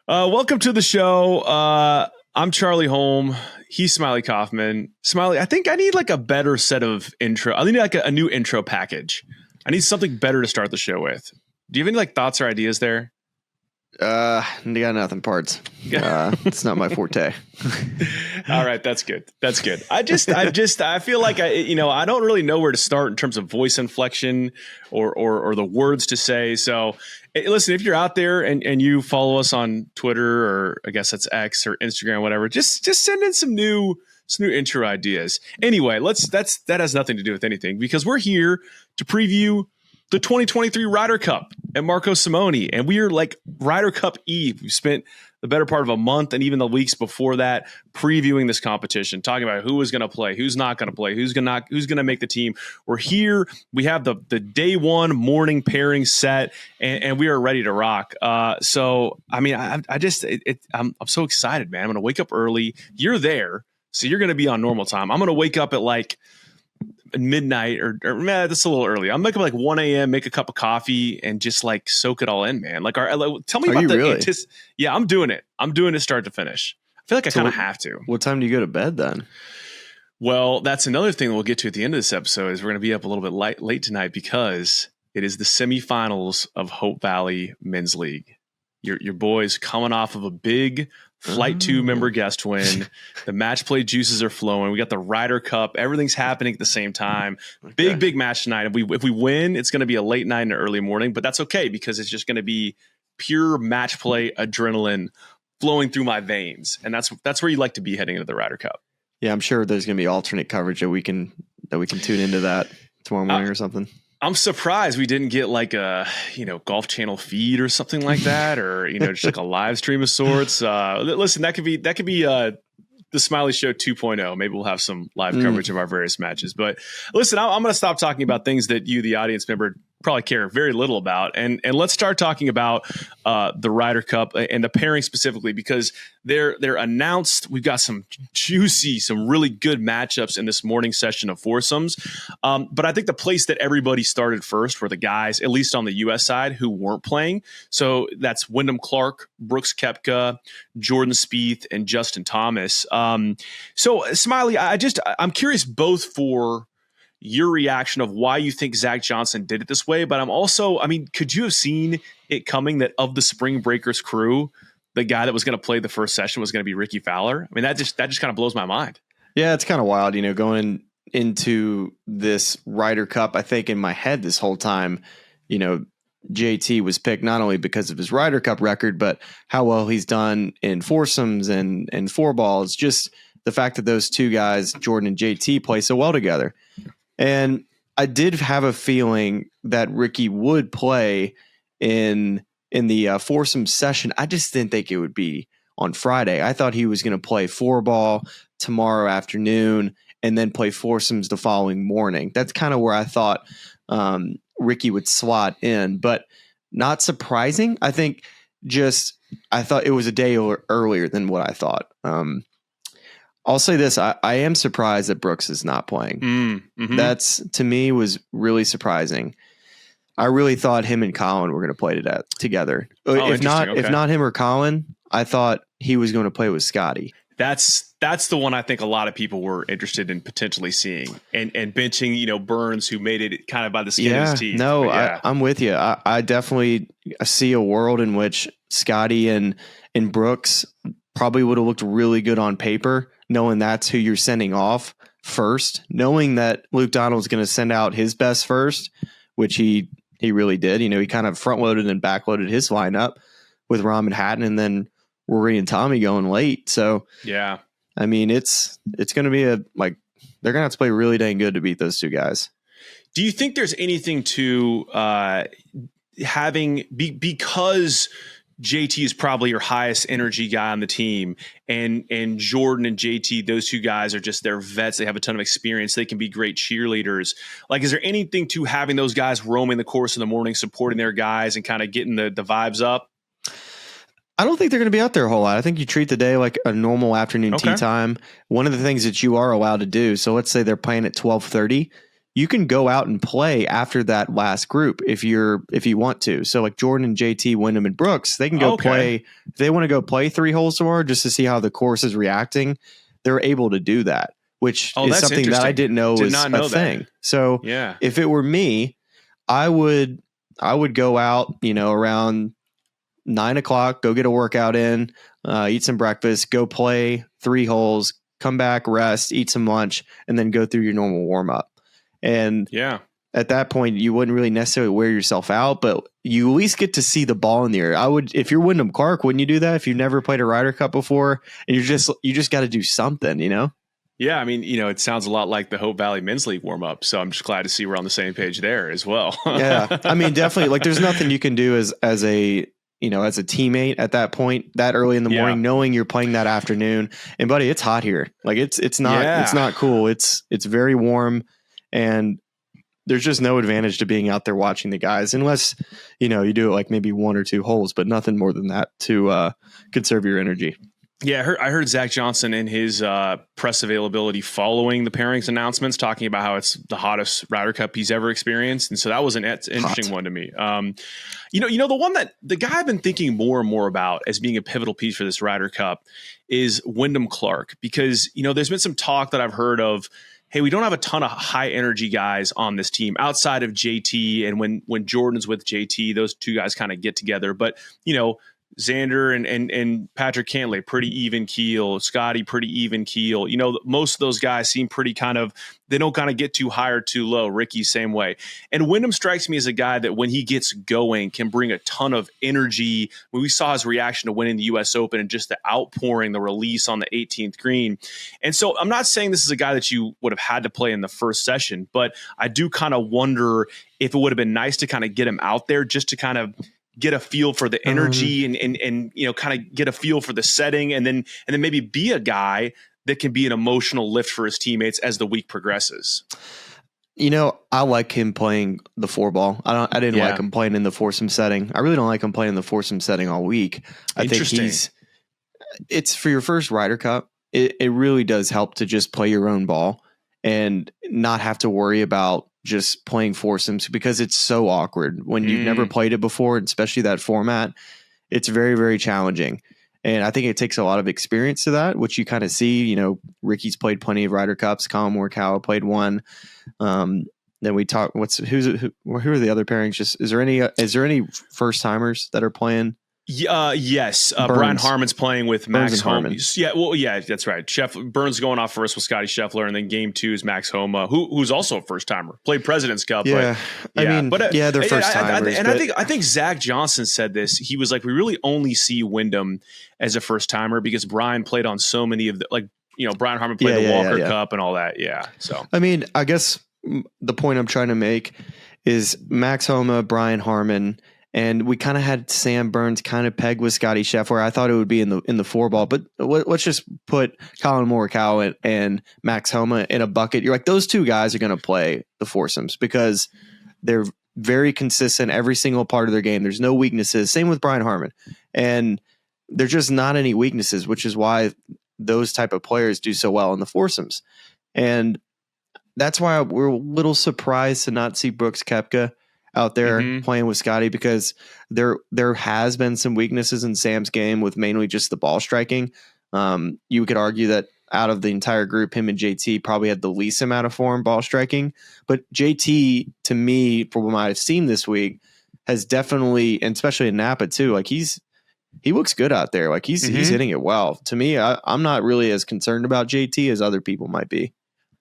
Welcome to the show. I'm Charlie Hulme. He's Smylie Kaufman. Smylie, I think I need like a better set of intro. I need like a new intro package. I need something better to start the show with. Do you have any like thoughts or ideas there? I got nothing, parts. It's not my forte. All right, that's good. That's good. I feel like I don't really know where to start in terms of voice inflection or the words to say. So listen, if you're out there and you follow us on Twitter, or I guess that's X or Instagram, whatever, just send in some new intro ideas. Anyway, that has nothing to do with anything, because we're here to preview the 2023 Ryder Cup at Marco Simone. And we are like Ryder Cup Eve. We spent the better part of a month and even the weeks before that previewing this competition, talking about who is going to play, who's not going to play, who's going to make the team. We're here. We have the day one morning pairing set, and we are ready to rock. So, I mean, I'm so excited, man. I'm going to wake up early. You're there, so you're going to be on normal time. I'm going to wake up at like midnight or that's a little early. I'm waking up like 1 a.m., make a cup of coffee and just like soak it all in, man. Like, tell me about the really? Yeah, I'm doing it. I'm doing it start to finish. I feel like I kind of have to. What time do you go to bed then? Well, that's another thing that we'll get to at the end of this episode. Is we're going to be up a little bit late tonight because it is the semifinals of Hope Valley Men's League. Your boys coming off of a big Flight 2 member guest win. The match play juices are flowing. We got the Ryder Cup. Everything's happening at the same time. Okay. Big match tonight. If we win, it's going to be a late night and an early morning, but that's okay because it's just going to be pure match play adrenaline flowing through my veins. And that's where you like to be heading into the Ryder Cup. Yeah, I'm sure there's going to be alternate coverage that we can tune into that tomorrow morning or something. I'm surprised we didn't get like a, Golf Channel feed or something like that, or, just like a live stream of sorts. Listen, that could be the Smylie Show 2.0. Maybe we'll have some live coverage of our various matches. But listen, I'm going to stop talking about things that you, the audience member, probably care very little about. And let's start talking about the Ryder Cup and the pairing specifically, because they're announced. We've got some really good matchups in this morning session of foursomes. But I think the place that everybody started first were the guys, at least on the U.S. side, who weren't playing. So that's Wyndham Clark, Brooks Koepka, Jordan Spieth, and Justin Thomas. So Smylie, I'm curious both for your reaction of why you think Zach Johnson did it this way. But I'm also, could you have seen it coming that of the Spring Breakers crew, the guy that was going to play the first session was going to be Ricky Fowler? I mean, that just kind of blows my mind. Yeah, it's kind of wild, going into this Ryder Cup. I think in my head this whole time, JT was picked not only because of his Ryder Cup record, but how well he's done in foursomes and four balls. Just the fact that those two guys, Jordan and JT, play so well together. And I did have a feeling that Ricky would play in the foursome session. I just didn't think it would be on Friday. I thought he was going to play four ball tomorrow afternoon and then play foursomes the following morning. That's kind of where I thought Ricky would slot in, but not surprising. I thought it was a day earlier than what I thought. I'll say this. I am surprised that Brooks is not playing. Mm-hmm. That's, to me, was really surprising. I really thought him and Colin were going to play together. If not him or Colin, I thought he was going to play with Scotty. That's the one I think a lot of people were interested in potentially seeing and benching, Burns, who made it kind of by the skin of his teeth. No, yeah. I'm with you. I definitely see a world in which Scotty and Brooks probably would have looked really good on paper, knowing that's who you're sending off first, knowing that Luke Donald's going to send out his best first, which he really did. He kind of front loaded and back loaded his lineup with Rahm and Hatton, and then Rory and Tommy going late. So yeah, it's going to be they're going to have to play really dang good to beat those two guys. Do you think there's anything to because JT is probably your highest energy guy on the team, and Jordan and JT, those two guys are just, they're vets. They have a ton of experience. They can be great cheerleaders. Like, is there anything to having those guys roaming the course in the morning, supporting their guys and kind of getting the vibes up? I don't think they're going to be out there a whole lot. I think you treat the day like a normal afternoon tee time. One of the things that you are allowed to do, so let's say they're playing at 12:30, you can go out and play after that last group if you want to. So like Jordan and JT, Wyndham and Brooks, they can go play. If they want to go play 3 holes tomorrow just to see how the course is reacting, they're able to do that, which is something that I didn't know was a thing. So if it were me, I would go out, around 9 o'clock, go get a workout in, eat some breakfast, go play 3 holes, come back, rest, eat some lunch, and then go through your normal warm up. And at that point, you wouldn't really necessarily wear yourself out, but you at least get to see the ball in the air. I would, if you're Wyndham Clark, wouldn't you do that? If you've never played a Ryder Cup before, and you just got to do something, Yeah, I mean, it sounds a lot like the Hope Valley Men's League warm up. So I'm just glad to see we're on the same page there as well. Yeah, I mean, definitely. Like, there's nothing you can do as a teammate at that point, that early in the morning, knowing you're playing that afternoon. And buddy, it's hot here. Like it's not cool. It's very warm, and there's just no advantage to being out there watching the guys unless, you do it like maybe 1 or 2 holes, but nothing more than that to conserve your energy. Yeah, I heard Zach Johnson in his press availability following the pairings announcements talking about how it's the hottest Ryder Cup he's ever experienced, and so that was an interesting one to me. The one that the guy I've been thinking more and more about as being a pivotal piece for this Ryder Cup is Wyndham Clark, because there's been some talk that I've heard of, hey, we don't have a ton of high energy guys on this team outside of JT, and when Jordan's with JT, those 2 guys kind of get together, but Xander and Patrick Cantlay, pretty even keel. Scotty, pretty even keel. Most of those guys seem pretty they don't kind of get too high or too low. Ricky, same way. And Wyndham strikes me as a guy that when he gets going can bring a ton of energy. When we saw his reaction to winning the U.S. Open and just the outpouring, the release on the 18th green. And so I'm not saying this is a guy that you would have had to play in the first session, but I do kind of wonder if it would have been nice to kind of get him out there just to kind of get a feel for the energy and kind of get a feel for the setting, and then maybe be a guy that can be an emotional lift for his teammates as the week progresses. I like him playing the 4-ball. I didn't like him playing in the foursome setting. I really don't like him playing in the foursome setting all week. I think it's for your first Ryder Cup. It really does help to just play your own ball and not have to worry about just playing foursomes, because it's so awkward when you've never played it before, especially that format. It's very, very challenging. And I think it takes a lot of experience to that, which you kind of see. Ricky's played plenty of Ryder Cups. Colin Morikawa played one. Then we talk. Who are the other pairings? Is there any first timers that are playing? Yes. Brian Harman's playing with Max Homa. Yeah, that's right. Burns going off first with Scotty Scheffler, and then game 2 is Max Homa, who's also a first timer. Played President's Cup. Yeah, they're first timers. I think Zach Johnson said this. He was like, we really only see Wyndham as a first timer because Brian played on so many of the Brian Harman played the Walker Cup and all that. Yeah. So I guess the point I'm trying to make is Max Homa, Brian Harman. And we kind of had Sam Burns kind of pegged with Scotty Scheffler. I thought it would be in the 4-ball, but let's just put Colin Morikawa and Max Homa in a bucket. You're like, those 2 guys are going to play the foursomes because they're very consistent every single part of their game. There's no weaknesses. Same with Brian Harman. And there's just not any weaknesses, which is why those type of players do so well in the foursomes. And that's why we're a little surprised to not see Brooks Koepka out there playing with Scotty, because there has been some weaknesses in Sam's game with mainly just the ball striking. You could argue that out of the entire group, him and JT probably had the least amount of form ball striking. But JT, to me, from what I've seen this week, has definitely, and especially in Napa too, like he looks good out there. Like he's hitting it well. To me, I'm not really as concerned about JT as other people might be.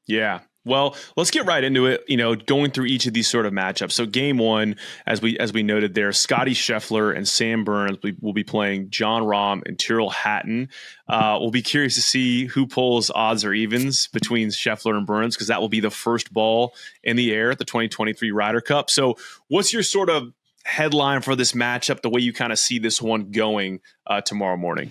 Yeah. Well, let's get right into it, going through each of these sort of matchups. So game 1, as we noted there, Scotty Scheffler and Sam Burns will be playing John Rahm and Tyrrell Hatton. We'll be curious to see who pulls odds or evens between Scheffler and Burns, because that will be the first ball in the air at the 2023 Ryder Cup. So what's your sort of headline for this matchup, the way you kind of see this one going tomorrow morning?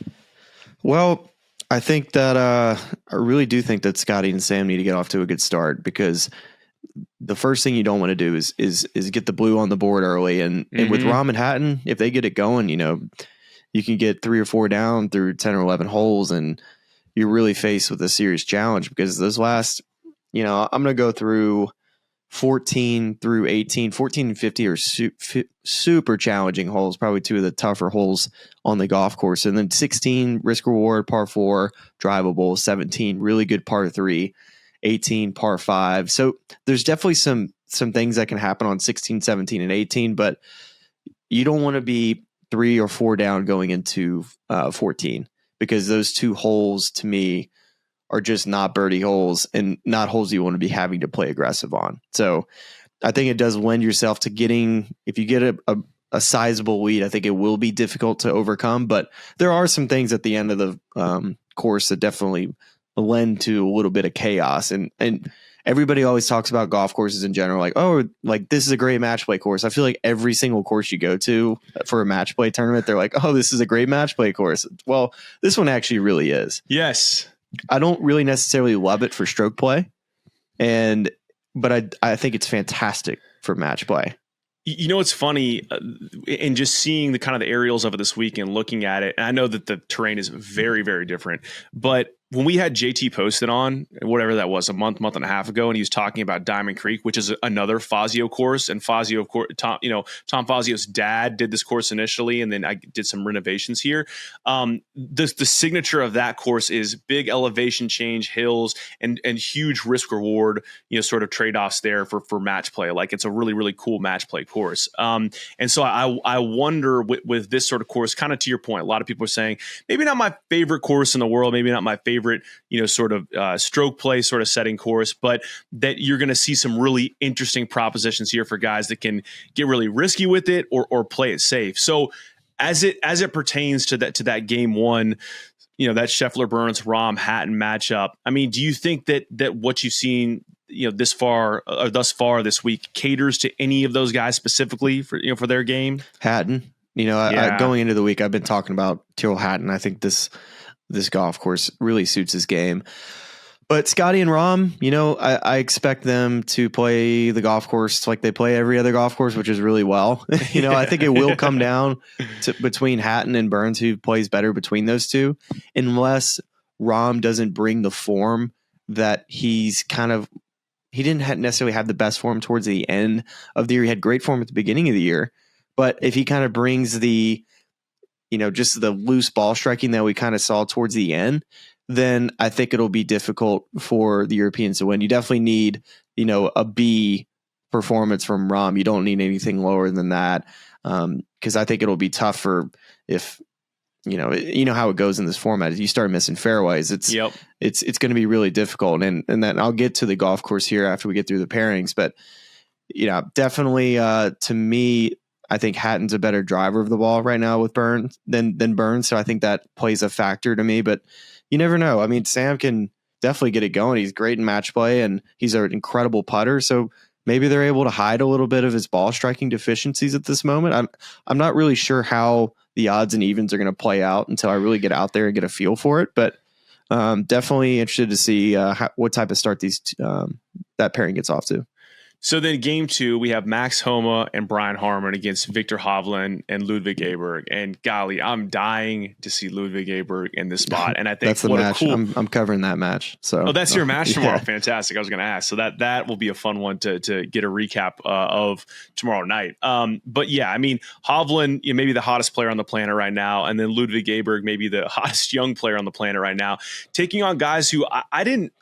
Well, I think that I really do think that Scotty and Sam need to get off to a good start, because the first thing you don't want to do is get the blue on the board early. And with Rahm and Hatton, if they get it going, you can get 3 or 4 down through 10 or 11 holes, and you're really faced with a serious challenge, because those last, I'm going to go through 14 through 18, 14 and 50 are super challenging holes, probably two of the tougher holes on the golf course. And then 16 risk reward, par 4, drivable, 17 really good par 3, 18 par 5. So there's definitely some things that can happen on 16, 17, and 18, but you don't want to be 3 or 4 down going into 14, because those two holes to me are just not birdie holes and not holes you want to be having to play aggressive on. So I think it does lend yourself to getting, if you get a sizable lead, I think it will be difficult to overcome, but there are some things at the end of the course that definitely lend to a little bit of chaos. And everybody always talks about golf courses in general, like, oh, like this is a great match play course. I feel like every single course you go to for a match play tournament, they're like, oh, this is a great match play course. Well, this one actually really is. Yes. I don't really necessarily love it for stroke play, but I think it's fantastic for match play. You know, it's funny in just seeing the kind of the aerials of it this week and looking at it. And I know that the terrain is very, very different, but when we had JT posted on, whatever that was, a month and a half ago, and he was talking about Diamond Creek, which is another Fazio course, and Fazio, of course, Tom Fazio's dad did this course initially, and then I did some renovations here. The signature of that course is big elevation change, hills, and huge risk reward, sort of trade offs there for match play. Like, it's a really, really cool match play course. And so I wonder with this sort of course, kind of to your point, a lot of people are saying maybe not my favorite course in the world, maybe not my favorite, sort of stroke play sort of setting course, but that you're going to see some really interesting propositions here for guys that can get really risky with it or play it safe. So as it pertains to that game one, that Scheffler Burns Rahm Hatton matchup, I mean, do you think that what you've seen thus far this week caters to any of those guys specifically for their game? Hatton, going into the week, I've been talking about Tyrrell Hatton. I think this golf course really suits his game. But Scotty and Rahm, I expect them to play the golf course like they play every other golf course, which is really well. I think it will come down to between Hatton and Burns, who plays better between those two, unless Rahm doesn't bring the form that he didn't necessarily have the best form towards the end of the year. He had great form at the beginning of the year, but if he kind of brings the just the loose ball striking that we kind of saw towards the end, then I think it'll be difficult for the Europeans to win. You definitely need, a B performance from Rahm. You don't need anything lower than that. Cause I think it'll be tougher if, how it goes in this format. If you start missing fairways, it's going to be really difficult. And then I'll get to the golf course here after we get through the pairings, but definitely, to me, I think Hatton's a better driver of the ball right now with Burns than Burns. So I think that plays a factor to me, but you never know. I mean, Sam can definitely get it going. He's great in match play and he's an incredible putter. So maybe they're able to hide a little bit of his ball striking deficiencies at this moment. I'm not really sure how the odds and evens are going to play out until I really get out there and get a feel for it. But definitely interested to see what type of start that pairing gets off to. So then game 2, we have Max Homa and Brian Harman against Victor Hovland and Ludwig Aberg. And golly, I'm dying to see Ludwig Aberg in this spot. And I think that's the match. I'm covering that match. So that's your match tomorrow. Yeah. Fantastic. I was going to ask. So that will be a fun one to get a recap of tomorrow night. But yeah, I mean, Hovland, maybe the hottest player on the planet right now, and then Ludwig Aberg, maybe the hottest young player on the planet right now, taking on guys who I didn't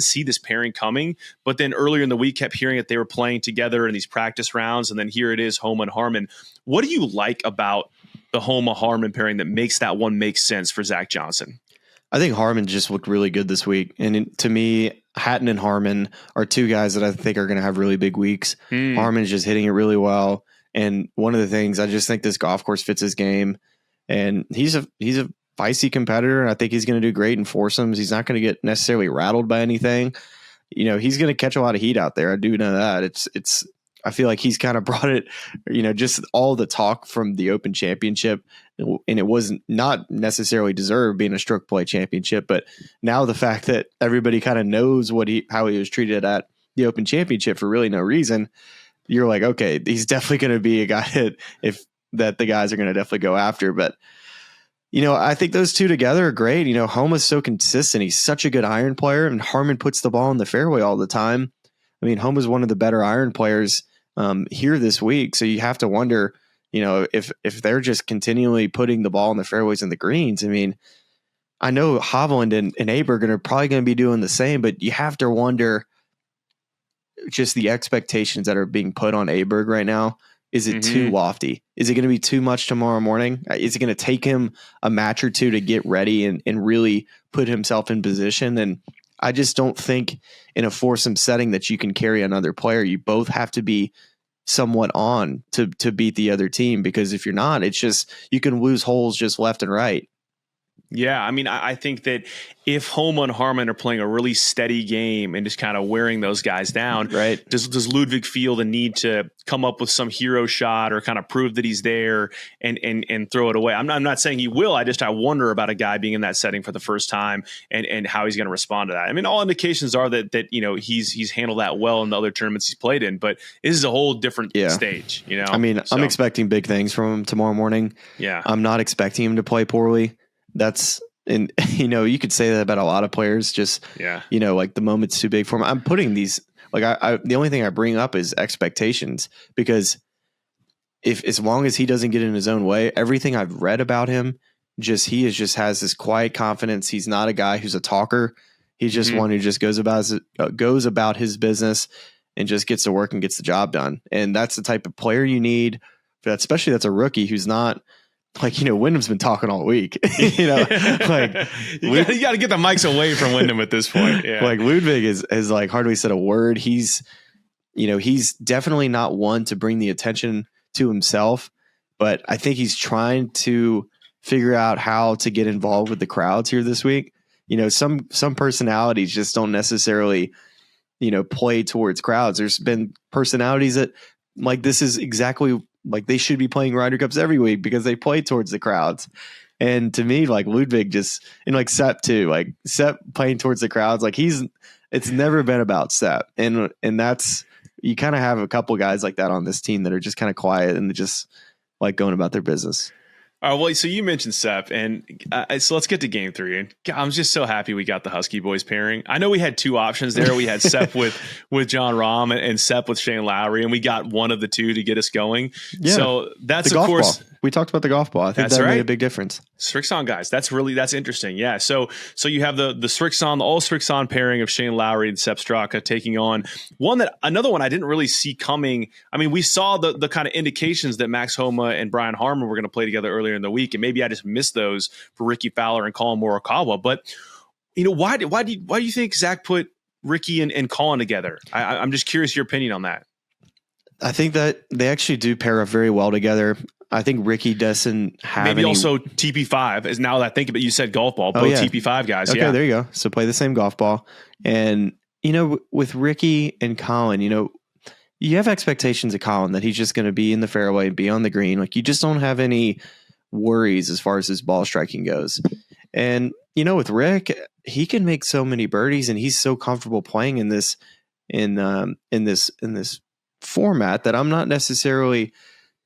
see this pairing coming, but then earlier in the week kept hearing that they were playing together in these practice rounds, and then here it is, Homa and Harman. What do you like about the Homa Harman pairing that makes that one make sense for Zach Johnson? I think Harman just looked really good this week, and to me, Hatton and Harman are two guys that I think are going to have really big weeks. Harman's just hitting it really well, and one of the things, I just think this golf course fits his game, and he's a feisty competitor, and I think he's going to do great in foursomes. He's not going to get necessarily rattled by anything. He's going to catch a lot of heat out there. I do know that. I feel like he's kind of brought it, just all the talk from the Open Championship, and it was not necessarily deserved being a stroke play championship, but now the fact that everybody kind of knows how he was treated at the Open Championship for really no reason, you're like, okay, he's definitely going to be a guy that the guys are going to definitely go after. But I think those two together are great. Homa's so consistent. He's such a good iron player, and Harman puts the ball in the fairway all the time. I mean, Homa is one of the better iron players here this week. So you have to wonder, if they're just continually putting the ball in the fairways and the greens. I mean, I know Hovland and Aberg are probably going to be doing the same, but you have to wonder just the expectations that are being put on Aberg right now. Is it too lofty? Is it going to be too much tomorrow morning? Is it going to take him a match or two to get ready and really put himself in position? And I just don't think in a foursome setting that you can carry another player. You both have to be somewhat on to beat the other team, because if you're not, it's just, you can lose holes just left and right. Yeah, I mean, I think that if Homa and Harman are playing a really steady game and just kind of wearing those guys down, right? Does Ludwig feel the need to come up with some hero shot or kind of prove that he's there and throw it away? I'm not saying he will. I wonder about a guy being in that setting for the first time and how he's going to respond to that. I mean, all indications are that he's handled that well in the other tournaments he's played in, but this is a whole different stage. I mean, I'm expecting big things from him tomorrow morning. Yeah, I'm not expecting him to play poorly. And you could say that about a lot of players. Just like the moment's too big for him. I'm putting these the only thing I bring up is expectations, because if as long as he doesn't get in his own way, everything I've read about him, he has this quiet confidence. He's not a guy who's a talker. He's just one who just goes about his business and just gets to work and gets the job done. And that's the type of player you need for that, especially that's a rookie who's not. Wyndham's been talking all week. You got to get the mics away from Wyndham at this point. Yeah. Ludwig is hardly said a word. He's definitely not one to bring the attention to himself, but I think he's trying to figure out how to get involved with the crowds here this week. Some personalities just don't necessarily, play towards crowds. There's been personalities that this is exactly they should be playing Ryder Cups every week because they play towards the crowds. And to me, Ludwig just, and Sepp too, Sepp playing towards the crowds, it's never been about Sepp. And that's, you kind of have a couple guys like that on this team that are just kind of quiet and just going about their business. All right, well, so you mentioned Sepp, and so let's get to game 3. And God, I'm just so happy we got the Husky boys pairing. I know we had 2 options there. We had Sepp with John Rahm and Sepp with Shane Lowry, and we got one of the two to get us going. Yeah. So that's, of course, ball. We talked about the golf ball. I think that made a big difference. Srixon guys, that's interesting. Yeah. So you have the Srixon, the all Srixon pairing of Shane Lowry and Sepp Straka taking on another one I didn't really see coming. I mean, we saw the kind of indications that Max Homa and Brian Harman were going to play together earlier in the week, and maybe I just missed those for Ricky Fowler and Colin Morikawa. But why do you think Zach put Ricky and Colin together? I'm just curious your opinion on that. I think that they actually do pair up very well together. I think Ricky doesn't have maybe also TP5 is, now that I think about it, you said golf ball, both TP5 guys. Okay, there you go. So play the same golf ball. And, with Ricky and Colin, you have expectations of Colin that he's just going to be in the fairway, be on the green. You just don't have any worries as far as his ball striking goes. And, with Rick, he can make so many birdies and he's so comfortable playing in this format that I'm not necessarily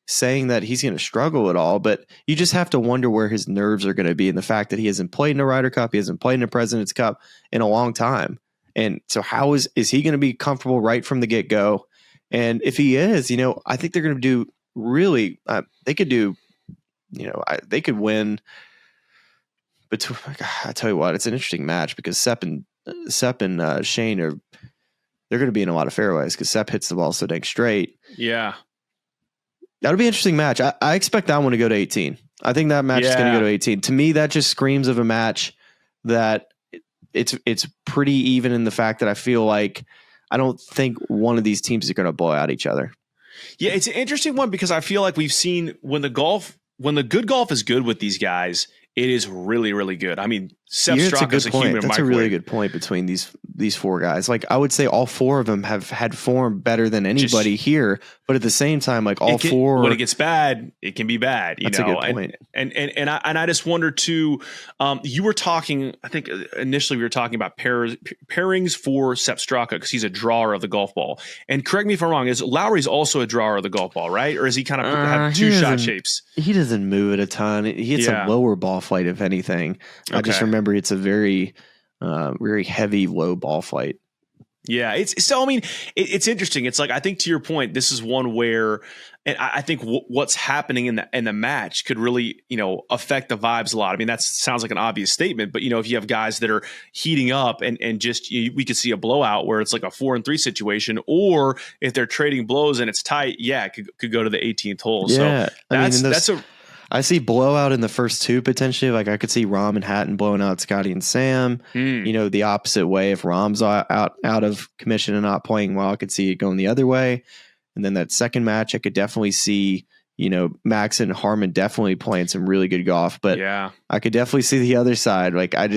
saying that he's going to struggle at all, but you just have to wonder where his nerves are going to be, and the fact that he hasn't played in a Ryder Cup, he hasn't played in a President's Cup in a long time. And so how is he going to be comfortable right from the get-go? And if he is, I think they're going to do really, they could win. But I tell you what, it's an interesting match because Sepp and Shane they're going to be in a lot of fairways because Sepp hits the ball so dang straight. Yeah. That'll be an interesting match. I expect that one to go to 18. I think that match is going to go to 18. To me, that just screams of a match that it's pretty even in the fact that I feel like I don't think one of these teams is going to blow out each other. Yeah, it's an interesting one because I feel like we've seen when the good golf is good with these guys, it is really, really good. I mean, Sepp Straka is a human microwave. That's a really good point between these 4 guys. I would say all 4 of them have had form better than anybody here, but at the same time, all 4. When it gets bad, it can be bad. That's a good point. And I just wonder too. You were talking. I think initially we were talking about pairings for Sepp Straka because he's a drawer of the golf ball. And correct me if I'm wrong. Is Lowry's also a drawer of the golf ball, right? Or is he kind of have 2 shot shapes? He doesn't move it a ton. He hits a lower ball flight, if anything. Okay. I just remember it's a very, very heavy low ball flight. Yeah, it's interesting. It's like, I think to your point, this is one where, and I think what's happening in the match could really, affect the vibes a lot. I mean, that sounds like an obvious statement, but if you have guys that are heating up and just we could see a blowout where it's like a 4-3 situation, or if they're trading blows and it's tight, yeah, it could go to the 18th hole. Yeah, So I see blowout in the first two potentially. Like I could see Rahm and Hatton blowing out Scotty and Sam. The opposite way, if Rahm's out of commission and not playing well, I could see it going the other way. And then that second match, I could definitely see Max and Harman definitely playing some really good golf. But yeah, I could definitely see the other side. Like I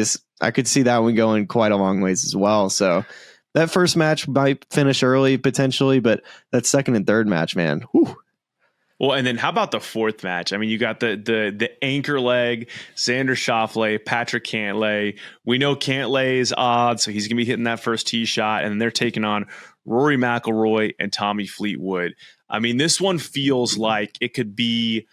could see that one going quite a long ways as well. So that first match might finish early potentially, but that second and third match, man, whew. Well, and then how about the fourth match? I mean, you got the anchor leg, Xander Schauffele, Patrick Cantlay. We know Cantlay's odds, so he's going to be hitting that first tee shot, and then they're taking on Rory McIlroy and Tommy Fleetwood. I mean, this one feels like it could be,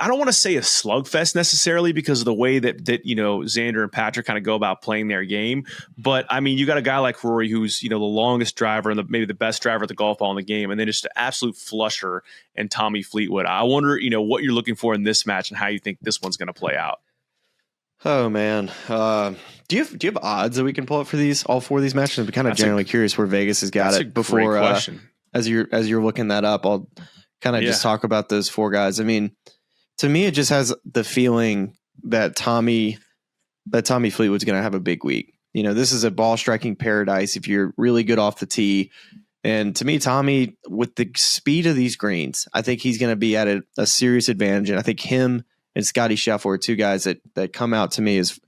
I don't want to say a slugfest necessarily because of the way that Xander and Patrick kind of go about playing their game. But I mean, you got a guy like Rory who's the longest driver and maybe the best driver at the golf ball in the game, and then just an absolute flusher and Tommy Fleetwood. I wonder what you're looking for in this match and how you think this one's going to play out. Oh man, do you have odds that we can pull up for all four of these matches? I'm kind of generally curious where Vegas has got it. Before as you're looking that up, I'll kind of just talk about those four guys. I mean, to me, it just has the feeling that Tommy Fleetwood's going to have a big week. This is a ball striking paradise if you're really good off the tee. And to me, Tommy, with the speed of these greens, I think he's going to be at a serious advantage. And I think him and Scotty Scheffler are two guys that come out to me as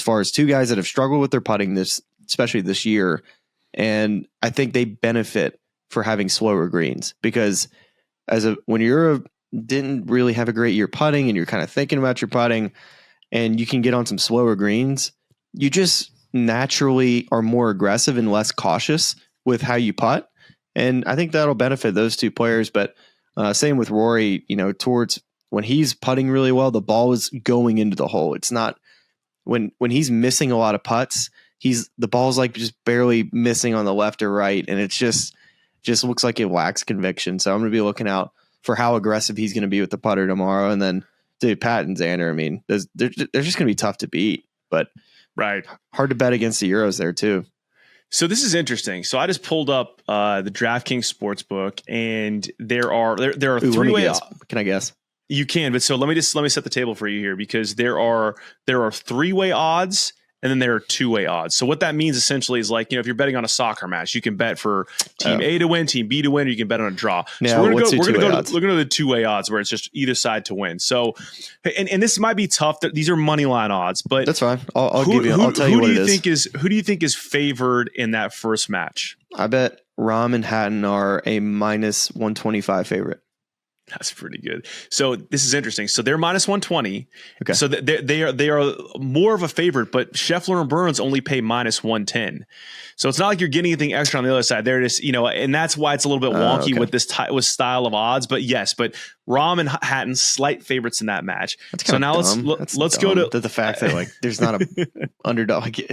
far as two guys that have struggled with their putting especially this year. And I think they benefit for having slower greens because when you're didn't really have a great year putting and you're kind of thinking about your putting and you can get on some slower greens, you just naturally are more aggressive and less cautious with how you putt. And I think that'll benefit those two players. But same with Rory, towards when he's putting really well, the ball is going into the hole. It's not when he's missing a lot of putts, the ball's like just barely missing on the left or right. And it's just looks like it lacks conviction. So I'm going to be looking out for how aggressive he's going to be with the putter tomorrow. And then Pat and Xander, I mean, they're just going to be tough to beat, but right, hard to bet against the Euros there too. So this is interesting. So I just pulled up the DraftKings Sportsbook, and there are three-way. Can I guess? You can, but so let me set the table for you here because there are three-way odds. And then there are two-way odds. So what that means essentially is like, if you're betting on a soccer match, you can bet for team A to win, team B to win, or you can bet on a draw. Now, so we're going to go to the two-way odds where it's just either side to win. So, and this might be tough. These are money line odds, but that's fine. I'll tell you what it is. Who do you think is favored in that first match? I bet Rahm and Hatton are a minus 125 favorite. That's pretty good. So this is interesting. So they're minus 120. Okay. So they are more of a favorite, but Scheffler and Burns only pay minus 110. So it's not like you're getting anything extra on the other side. They're just, and that's why it's a little bit wonky with this with style of odds. But yes, but Rahm and Hatton slight favorites in that match. So now let's go to the fact that like there's not a underdog. Like,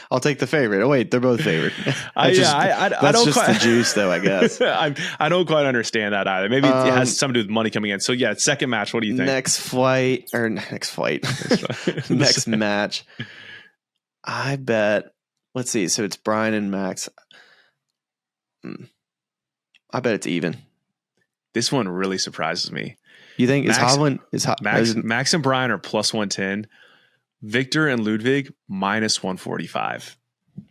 I'll take the favorite. Oh wait, they're both favored. I don't just quite, the juice though, I guess. I don't quite understand that either. Maybe it has something to do with money coming in. So yeah, second match. What do you think? Next match. I bet. Let's see. So it's Brian and Max. I bet it's even. This one really surprises me. You think Max and Brian are plus 110. Victor and Ludwig minus 145.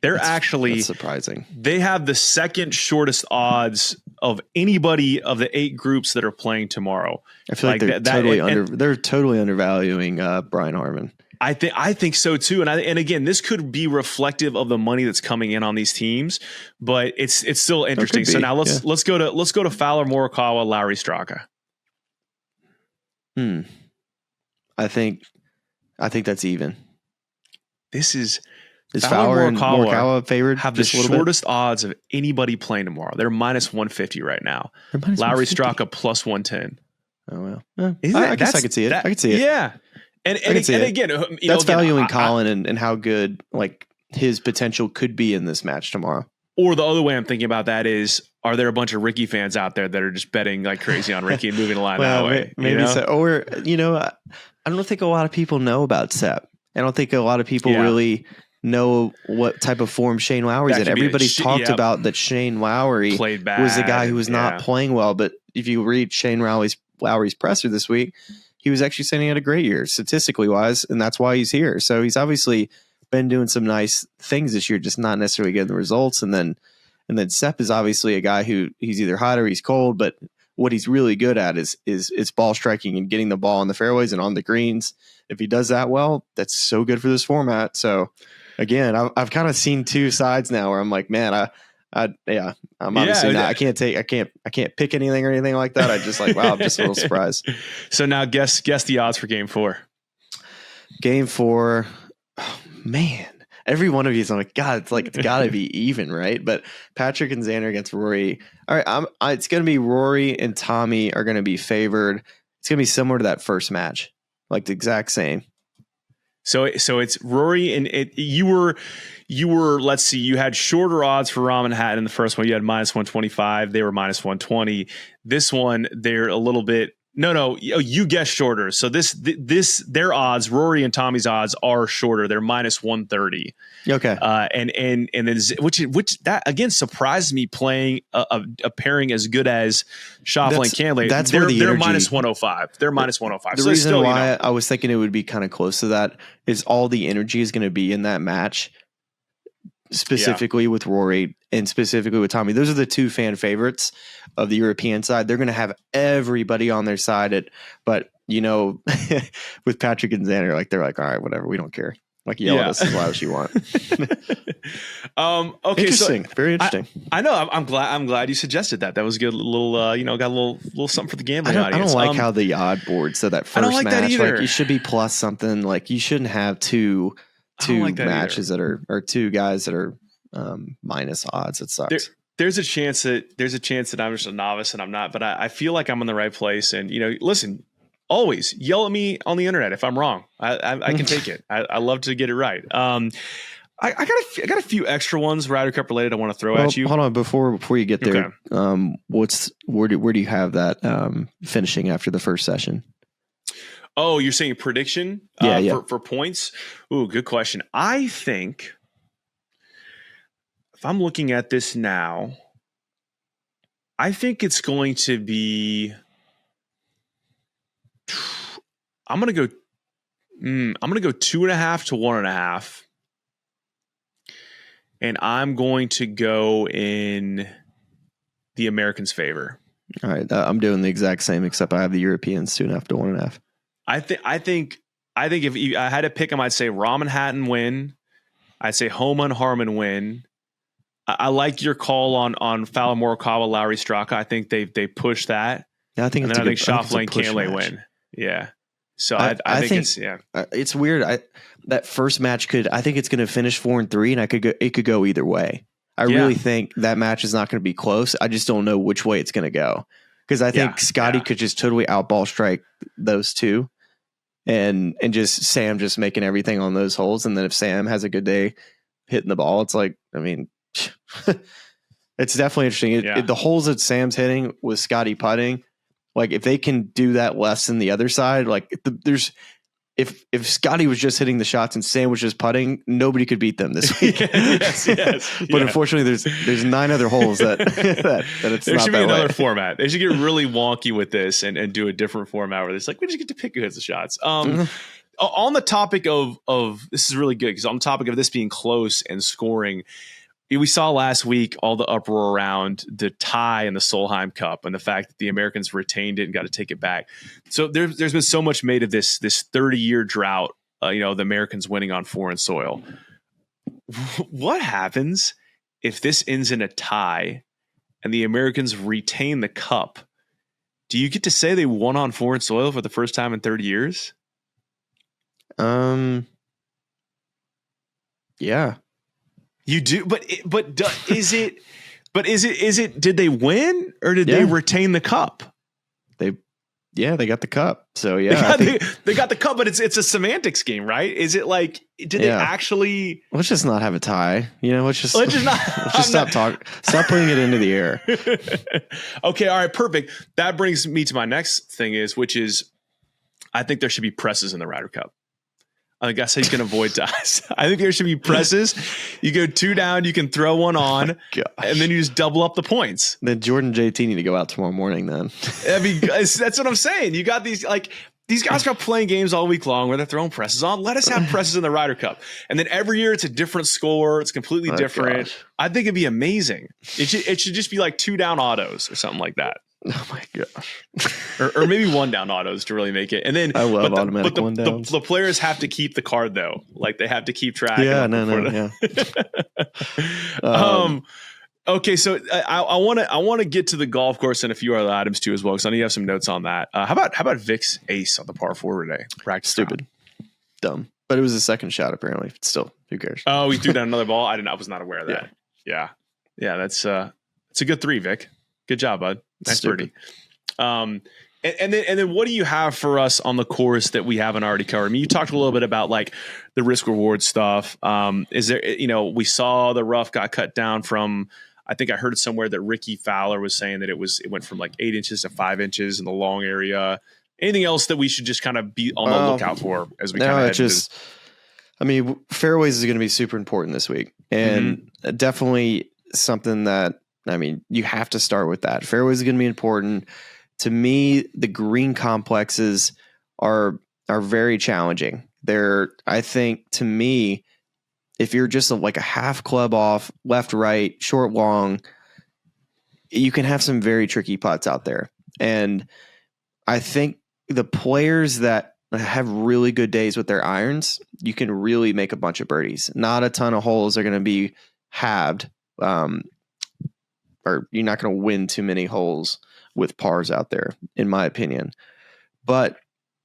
That's surprising. They have the second shortest odds of anybody of the 8 groups that are playing tomorrow. I feel like they're totally undervaluing Brian Harman. I think so too, and again, this could be reflective of the money that's coming in on these teams, but it's still interesting. So now let's go to Fowler, Morikawa, Lowry, Straka. I think that's even. Is Fowler and Morikawa favored? Have the shortest odds of anybody playing tomorrow. They're minus 150 right now. Lowry, Straka plus 110. Oh well, I guess I could see it. I could see it. Yeah. And again, that's valuing Colin and how good like his potential could be in this match tomorrow. Or the other way I'm thinking about that is, are there a bunch of Ricky fans out there that are just betting like crazy on Ricky and moving the line that way? Maybe so. Or, I don't think a lot of people know about Sepp. I don't think a lot of people really know what type of form Shane Lowry's in. Everybody's talked about that Shane Lowry played bad, was the guy who was not playing well. But if you read Shane Lowry's presser this week, he was actually saying he had a great year statistically wise, and that's why he's here. So he's obviously been doing some nice things this year, just not necessarily getting the results. And then Sepp is obviously a guy who he's either hot or he's cold, but what he's really good at is ball striking and getting the ball on the fairways and on the greens. If he does that well, that's so good for this format. So again, I've kind of seen two sides now where I'm like, man, I'm obviously not. I can't pick anything or anything like that. I just like, wow, I'm just a little surprised. So now guess the odds for game 4. Game 4. Oh, man, every one of you is like, God, it's got to be even, right? But Patrick and Xander against Rory. All right, it's going to be Rory and Tommy are going to be favored. It's going to be similar to that first match, like the exact same. So it's Rory and you were. Let's see, you had shorter odds for Rahm and Hatton in the first one. You had -125. They were -120. This one, they're a little bit. No, you guessed shorter. So their odds, Rory and Tommy's odds are shorter. They're -130. Okay. And then which that again surprised me, playing a pairing as good as Schauffele and Cantlay. They're -105. They're -105. The reason why I was thinking it would be kind of close to that is all the energy is going to be in that match, specifically with Rory and specifically with Tommy. Those are the two fan favorites of the European side. They're going to have everybody on their side. But with Patrick and Xander, like they're like, all right, whatever, we don't care. Like yell at us as loud as you want. Okay, interesting, very interesting. I know. I'm glad you suggested that. That was good. Little, got a little something for the gambling audience. I don't like how the odd board. So that first match, that like you should be plus something. Like you shouldn't have two matches that are two guys that are minus odds. It sucks. There's a chance that I'm just a novice and I'm not, but I feel like I'm in the right place. And listen, always yell at me on the internet if I'm wrong. I can take it. I love to get it right. I got a few extra ones Ryder Cup related I want to throw at you. Hold on, before you get there, okay. Where do you have that finishing after the first session? Oh, you're saying prediction? For points? Ooh, good question. I think if I'm looking at this now, I think it's going to be. I'm gonna go 2.5 to 1.5, and I'm going to go in the Americans' favor. All right, I'm doing the exact same, except I have the Europeans 2.5 to 1.5. I think if I had to pick them, I'd say Rahm and Hatton win. I'd say Homa and Harman win. I like your call on Fowler, Morikawa, Lowry, Straka. I think they push that. Yeah, I think Schauffele and Cantlay win. Yeah. So I think it's weird. That first match I think it's going to finish 4-3, and it could go either way. I really think that match is not going to be close. I just don't know which way it's going to go, because I think Scotty could just totally outball strike those two, and just Sam just making everything on those holes. And then if Sam has a good day hitting the ball, it's like, I mean, it's definitely interesting. The holes that Sam's hitting with Scotty putting, like if they can do that less than the other side, like if Scotty was just hitting the shots and Sam was just putting, nobody could beat them this week. yes. But unfortunately, there's 9 other holes that it's there not should that be another way. format. They should get really wonky with this and do a different format where it's like, we just get to pick who hits the shots. On the topic of this is really good, because on the topic of this being close and scoring, we saw last week all the uproar around the tie in the Solheim Cup and the fact that the Americans retained it and got to take it back. So there's been so much made of this 30-year drought, the Americans winning on foreign soil. What happens if this ends in a tie and the Americans retain the cup? Do you get to say they won on foreign soil for the first time in 30 years? Yeah. You do, but is it? Did they win or did they retain the cup? Yeah, they got the cup. So yeah, they got the cup, but it's a semantics game, right? Is it like, did they actually? Let's just not have a tie. Let's just not. Let's just stop talking. Stop putting it into the air. Okay, all right, perfect. That brings me to my next thing which is, I think there should be presses in the Ryder Cup. I guess you can avoid ties. I think there should be presses. You go 2 down, you can throw one on, and then you just double up the points. Then Jordan JT need to go out tomorrow morning then. I mean, that's what I'm saying. You got these guys are playing games all week long where they're throwing presses on. Let us have presses in the Ryder Cup. And then every year it's a different score. It's completely different. Gosh. I think it'd be amazing. It should just be like 2 down autos or something like that. Oh my gosh. or maybe 1 down autos to really make it. And then I love automatic 1 downs. The players have to keep the card though. Like they have to keep track. Yeah, Okay, so I want to get to the golf course and a few other items too as well, because I know you have some notes on that. How about Vic's ace on the par 4 today? Practice stupid, dumb, but it was a second shot apparently. Still, who cares? Oh, he threw down another ball. I was not aware of that. Yeah. That's it's a good 3, Vic. Good job, bud. Nice birdie. And then what do you have for us on the course that we haven't already covered? I mean, you talked a little bit about like the risk reward stuff. Is there, we saw the rough got cut down from, I think I heard it somewhere that Ricky Fowler was saying that it went from like 8 inches to 5 inches in the long area. Anything else that we should just kind of be on the lookout for as we kind of head into? I mean, fairways is going to be super important this week, and definitely something that, I mean, you have to start with that. Fairways is going to be important. To me, the green complexes are very challenging. I think, to me, if you're just like a half club off, left, right, short, long, you can have some very tricky putts out there. And I think the players that have really good days with their irons, you can really make a bunch of birdies. Not a ton of holes are going to be halved. Or you're not going to win too many holes with pars out there, in my opinion. But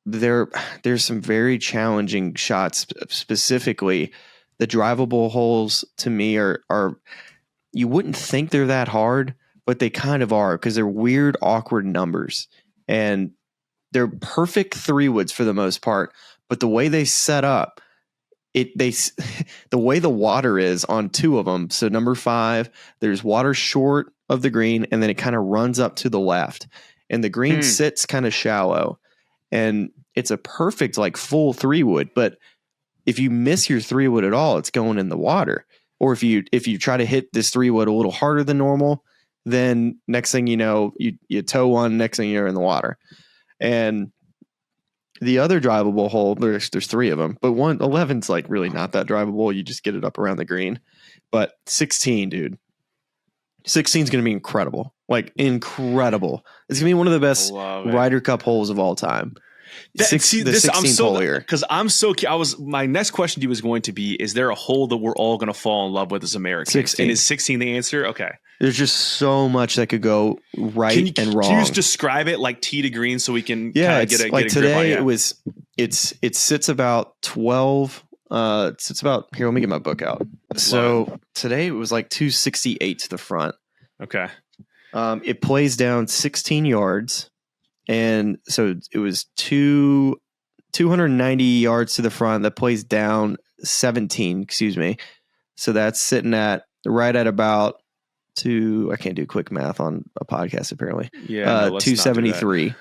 there's some very challenging shots. Specifically, the drivable holes to me are you wouldn't think they're that hard, but they kind of are, because they're weird, awkward numbers, and they're perfect 3-woods for the most part. But the way they set up, the way the water is on 2 of them. So number 5, there's water short of the green, and then it kind of runs up to the left, and the green sits kind of shallow, and it's a perfect like full 3-wood. But if you miss your 3-wood at all, it's going in the water. Or if you try to hit this 3-wood a little harder than normal, then next thing you know, you toe one, next thing you're in the water. And the other drivable hole, there's 3 of them, but 11's like really not that drivable. You just get it up around the green. But 16, dude, 16 is going to be incredible. Like incredible. It's going to be one of the best Ryder Cup holes of all time. My next question to you was going to be, is there a hole that we're all going to fall in love with as Americans? 16. And is 16 the answer? Okay. There's just so much that could go right and wrong. Can you just describe it like tee to green so we can kind of get a like get a today grip on it sits about 12. It sits about, here, let me get my book out. So today it was like 268 to the front. Okay. It plays down 16 yards. And so it was 290 yards to the front. That plays down 17, excuse me. So that's sitting at right at about I can't do quick math on a podcast apparently. Yeah. 273.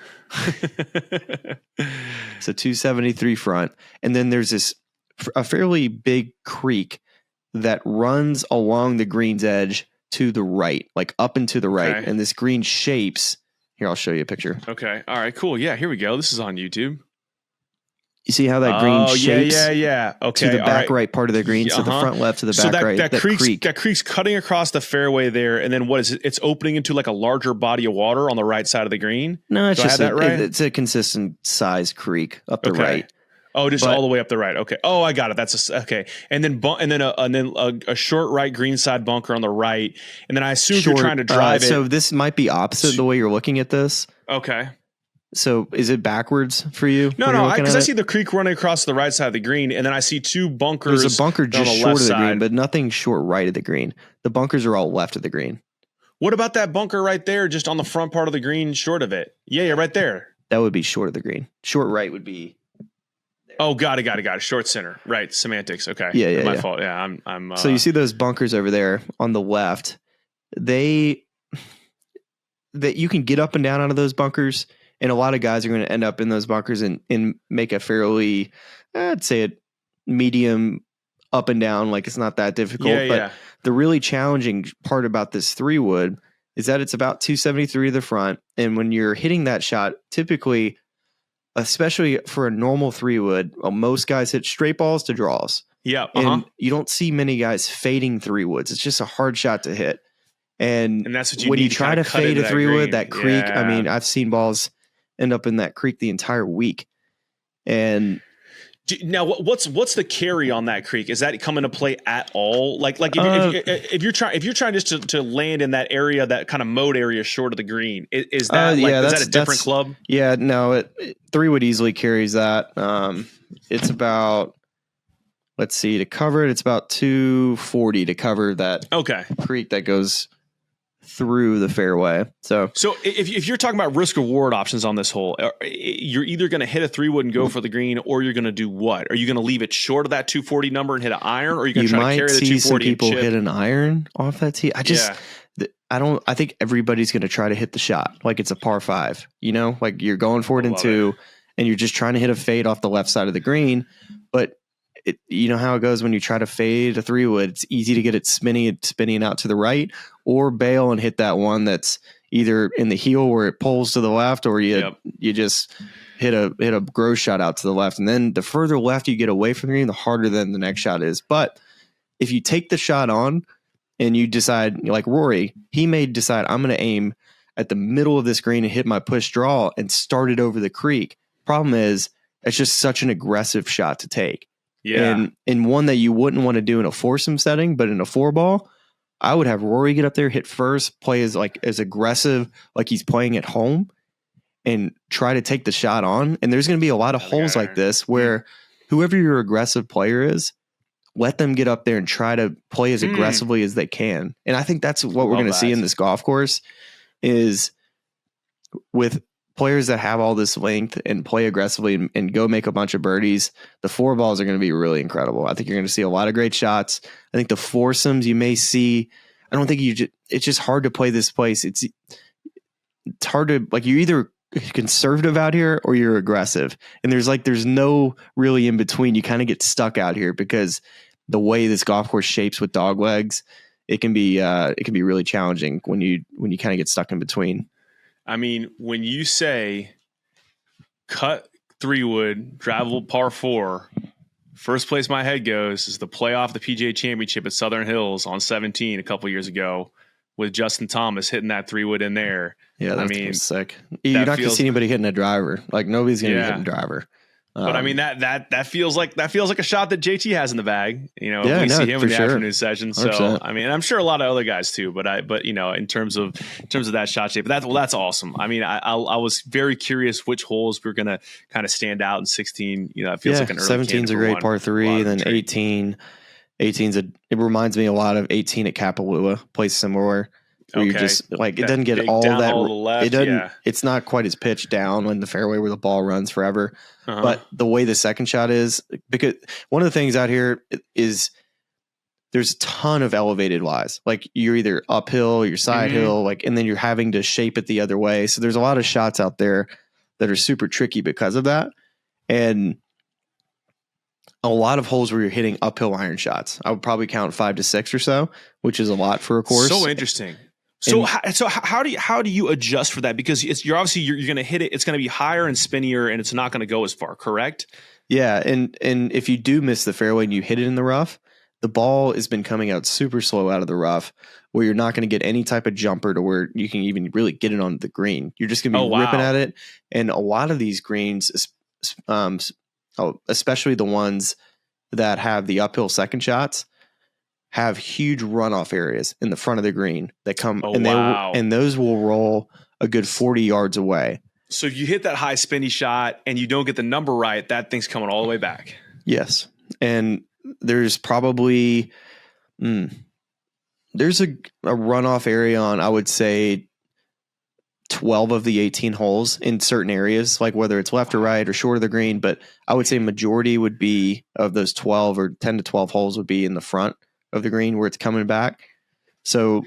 So 273 front. And then there's a fairly big creek that runs along the green's edge to the right, like up and to the right. Okay. And this green shapes. Here, I'll show you a picture. Okay. All right, cool. Yeah, here we go. This is on YouTube. You see how that green shapes? Yeah. Okay. To the back right part of the green. So the front left to the back right. That creek's cutting across the fairway there. And then what is it? It's opening into like a larger body of water on the right side of the green? No, it's just it's a consistent size creek up the right. Oh, just all the way up the right. Okay. Oh, I got it. That's okay. And then a short right green side bunker on the right. And then I assume you're trying to drive it. So this might be opposite the way you're looking at this. Okay. So is it backwards for you? No, because I see the creek running across the right side of the green, and then I see 2 bunkers. There's a bunker just short of the green, but nothing short right of the green. The bunkers are all left of the green. What about that bunker right there, just on the front part of the green, short of it? Yeah, right there. That would be short of the green. Short right would be. Oh, got it. Short center. Right. Semantics. Okay. Yeah. My fault. Yeah. I'm So you see those bunkers over there on the left, that you can get up and down out of those bunkers. And a lot of guys are going to end up in those bunkers and make a fairly, I'd say, a medium up and down. Like, it's not that difficult. But the really challenging part about this 3-wood is that it's about 273 to the front. And when you're hitting that shot, typically, especially for a normal 3-wood, most guys hit straight balls to draws. Yeah. And you don't see many guys fading 3-woods. It's just a hard shot to hit. And that's what you when need you try to fade a 3-wood, that creek, Yeah. I mean, I've seen balls end up in that creek the entire week. And now, what's the carry on that creek? Is that come into play at all? Like if you're trying just to land in that area, that kind of mode area short of the green, is that is that a different club? Yeah, no, 3-wood easily carries that. It's about, let's see, to cover it, it's about 240 to cover that creek that goes through the fairway. So if you're talking about risk reward options on this hole, you're either going to hit a 3-wood and go for the green, or you're going to do what? Are you going to leave it short of that 240 number and hit an iron, or are you going to try to carry the 240? Some people hit an iron off that tee. I think everybody's going to try to hit the shot like it's a par 5. Like you're going for it in 2, and you're just trying to hit a fade off the left side of the green, but you know how it goes when you try to fade a 3-wood. It's easy to get it spinning out to the right, or bail and hit that one that's either in the heel where it pulls to the left, or you just hit a gross shot out to the left. And then the further left you get away from the green, the harder then the next shot is. But if you take the shot on and you decide, like Rory, he may decide, I'm going to aim at the middle of this green and hit my push draw and start it over the creek. Problem is, it's just such an aggressive shot to take. Yeah. And one that you wouldn't want to do in a foursome setting, but in a 4-ball, I would have Rory get up there, hit first, play as aggressive like he's playing at home, and try to take the shot on. And there's going to be a lot of holes like this where whoever your aggressive player is, let them get up there and try to play as aggressively as they can. And I think that's what we're going to see in this golf course, is with players that have all this length and play aggressively and go make a bunch of birdies. The 4-balls are going to be really incredible. I think you're going to see a lot of great shots. I think the foursomes you may see, I don't think it's just hard to play this place. It's hard to, like, you're either conservative out here or you're aggressive. And there's no really in between. You kind of get stuck out here because the way this golf course shapes with dog legs, it can be really challenging when you kind of get stuck in between. I mean, when you say cut 3-wood, drivable par 4, first place my head goes is the playoff, the PGA Championship at Southern Hills on 17 a couple years ago, with Justin Thomas hitting that 3-wood in there. Yeah, that's sick. You're not going to see anybody hitting a driver. Like, nobody's going to be hitting a driver. But I mean, that feels like a shot that JT has in the bag. We see him in the afternoon session. So 100%. I mean, I'm sure a lot of other guys too. But in terms of that shot shape, that's awesome. I mean, I was very curious which holes were going to kind of stand out in 16. It feels like an early 17's a great par 3, then 18. 18's it reminds me a lot of 18 at Kapalua, place similar. Where you're just like, it doesn't get all that. Left, it doesn't. It's not quite as pitched down in the fairway where the ball runs forever. But the way the second shot is, because one of the things out here is there's a ton of elevated lies. Like, you're either uphill, you're side hill, and then you're having to shape it the other way. So there's a lot of shots out there that are super tricky because of that, and a lot of holes where you're hitting uphill iron shots. I would probably count 5 to 6 or so, which is a lot for a course. So interesting. So how do you adjust for that? Because you're obviously going to hit it. It's going to be higher and spinnier, and it's not going to go as far. Correct? Yeah, and if you do miss the fairway and you hit it in the rough, the ball has been coming out super slow out of the rough, where you're not going to get any type of jumper to where you can even really get it on the green. You're just going to be ripping at it. And a lot of these greens, especially the ones that have the uphill second shots, have huge runoff areas in the front of the green that come and those will roll a good 40 yards away. So if you hit that high spinny shot and you don't get the number right, that thing's coming all the way back. Yes. And there's probably there's a runoff area on, I would say, 12 of the 18 holes in certain areas, like whether it's left or right or short of the green. But I would say majority would be of those 12 or 10 to 12 holes would be in the front of the green where it's coming back. So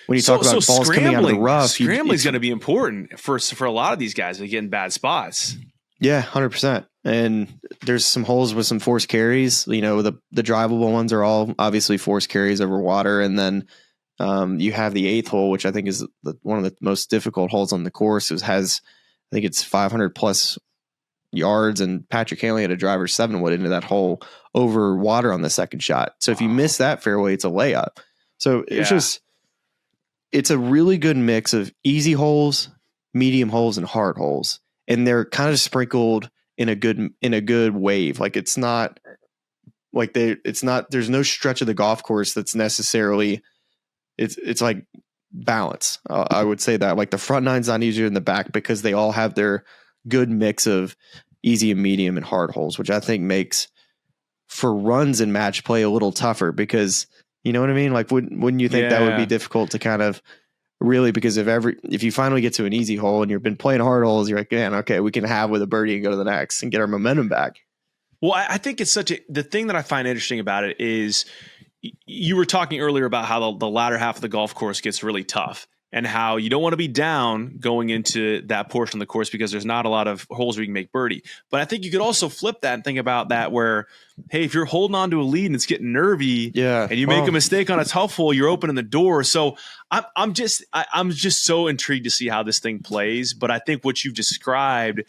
when you talk about balls coming out of the rough, scrambling is going to be important for a lot of these guys that get in bad spots. Yeah, 100%. And there's some holes with some forced carries. You know, the drivable ones are all obviously forced carries over water. And then you have the 8th hole, which I think is one of the most difficult holes on the course. It has, I think it's 500 plus yards, and Patrick Hanley had a driver 7-wood into that hole over water on the second shot. So if you miss that fairway, it's a layup. So it's a really good mix of easy holes, medium holes, and hard holes. And they're kind of sprinkled in a good wave. Like it's not like there's no stretch of the golf course that's necessarily, it's like balance. I would say that like the front nine's not easier than the back because they all have their good mix of easy and medium and hard holes, which I think makes for runs in match play a little tougher because you know what I mean? Like wouldn't you think that would be difficult to kind of really, because if you finally get to an easy hole and you've been playing hard holes, you're like, man, okay, we can have with a birdie and go to the next and get our momentum back. Well, I think it's the thing that I find interesting about it is you were talking earlier about how the latter half of the golf course gets really tough and how you don't want to be down going into that portion of the course because there's not a lot of holes where you can make birdie. But I think you could also flip that and think about that where, hey, if you're holding on to a lead and it's getting nervy and you make a mistake on a tough hole, you're opening the door. So I'm just so intrigued to see how this thing plays. But I think what you've described,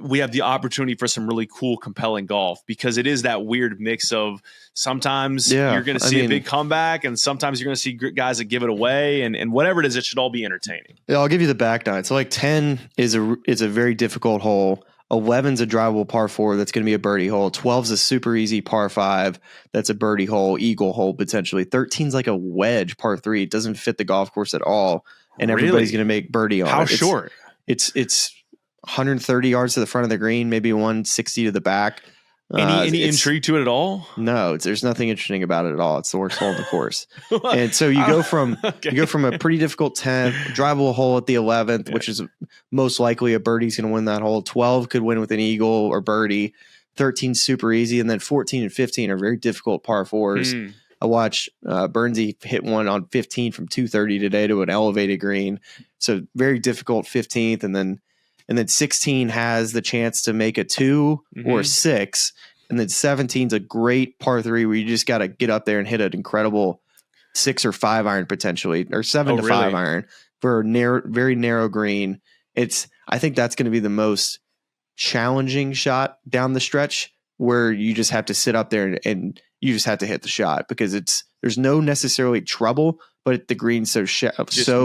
we have the opportunity for some really cool, compelling golf because it is that weird mix of sometimes you're going to see a big comeback and sometimes you're going to see guys that give it away and whatever it is, it should all be entertaining. Yeah, I'll give you the back nine. So like 10 is a very difficult hole. 11's a drivable par 4 that's going to be a birdie hole. 12's a super easy par 5 that's a birdie hole, eagle hole potentially. 13's like a wedge par 3. It doesn't fit the golf course at all, and everybody's going to make birdie on it. How short? It's 130 yards to the front of the green, maybe 160 to the back. Any intrigue to it at all? No, there's nothing interesting about it at all. It's the worst hole in the course. And so you go from a pretty difficult 10th, drivable hole at the 11th, which is most likely a birdie's going to win that hole. 12 could win with an eagle or birdie. 13 super easy, and then 14 and 15 are very difficult par 4s. I watched Burnsy hit one on 15 from 230 today to an elevated green. So very difficult 15th, and then 16 has the chance to make a 2 or a 6. And then 17's a great par 3 where you just got to get up there and hit an incredible 6 or 5 iron potentially, or 7 to 5 iron for a very narrow green. I think that's going to be the most challenging shot down the stretch where you just have to sit up there and you just have to hit the shot because there's no necessarily trouble, but the green's so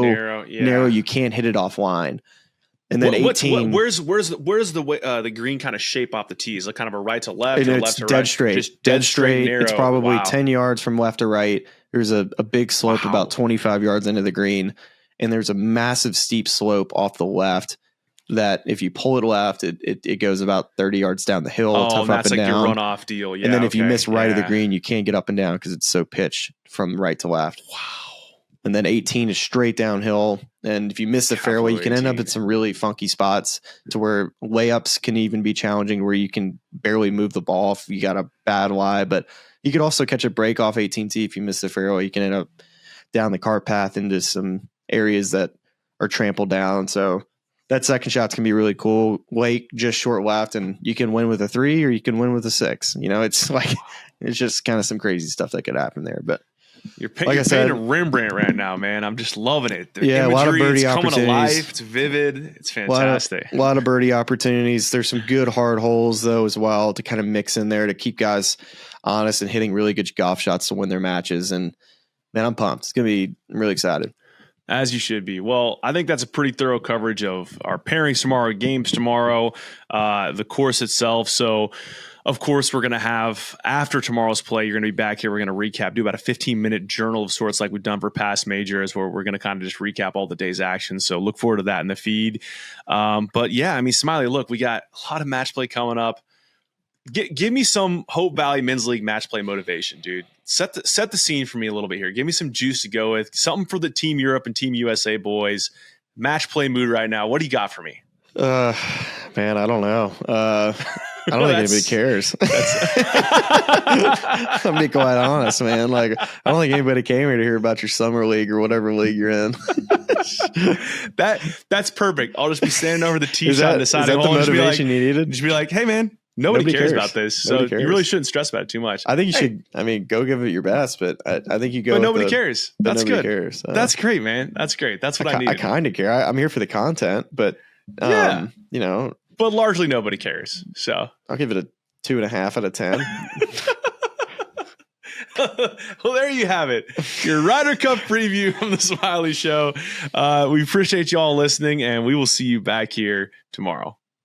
narrow you can't hit it offline. And then 18. Where's the green kind of shape off the tee? Is it kind of a right to left or left to dead right? Straight. Just dead straight. narrow. It's probably 10 yards from left to right. There's a big slope about 25 yards into the green, and there's a massive steep slope off the left that if you pull it left, it goes about 30 yards down the hill. Oh, tough and that's up and like down. your runoff deal. Yeah, and then if you miss right of the green, you can't get up and down because it's so pitched from right to left. Wow. And then 18 is straight downhill. And if you miss the fairway, you can end up at some really funky spots to where layups can even be challenging where you can barely move the ball if you got a bad lie. But you could also catch a break off 18T if you miss the fairway. You can end up down the cart path into some areas that are trampled down. So that second shot's going to be really cool. Lake just short left, and you can win with a 3 or you can win with a 6. You know, it's just kind of some crazy stuff that could happen there. But you're painting a Rembrandt right now, man. I'm just loving it. The imagery, a lot of birdie opportunities. Coming to life. It's vivid. It's fantastic. A lot of birdie opportunities. There's some good hard holes, though, as well, to kind of mix in there to keep guys honest and hitting really good golf shots to win their matches. And, man, I'm pumped. I'm really excited. As you should be. Well, I think that's a pretty thorough coverage of our pairings tomorrow, games tomorrow, the course itself. So, of course, we're going to have, after tomorrow's play, you're going to be back here. We're going to recap, do about a 15-minute journal of sorts like we've done for past majors, where we're going to kind of just recap all the day's action. So look forward to that in the feed. But, yeah, I mean, Smylie, look, we got a lot of match play coming up. Give me some Hope Valley Men's League match play motivation, dude. Set the scene for me a little bit here. Give me some juice to go with. Something for the Team Europe and Team USA boys. match play mood right now. What do you got for me? Man, I don't know. I don't think anybody cares. I'm being quite honest, man. Like, I don't think anybody came here to hear about your summer league or whatever league you're in. That's perfect. I'll just be standing over the tee shot and deciding. Is that the motivation you needed? Just be like, hey, man, nobody cares about this. Nobody cares. You really shouldn't stress about it too much. I think you should. I mean, go give it your best, but I think you go. But nobody cares. That's nobody good. Cares, so. That's great, man. That's great. That's what I need. I kind of care. I'm here for the content, but you know. But largely nobody cares. So I'll give it a 2.5 out of 10. Well, there you have it. Your Ryder Cup preview from the Smylie Show. We appreciate you all listening, and we will see you back here tomorrow.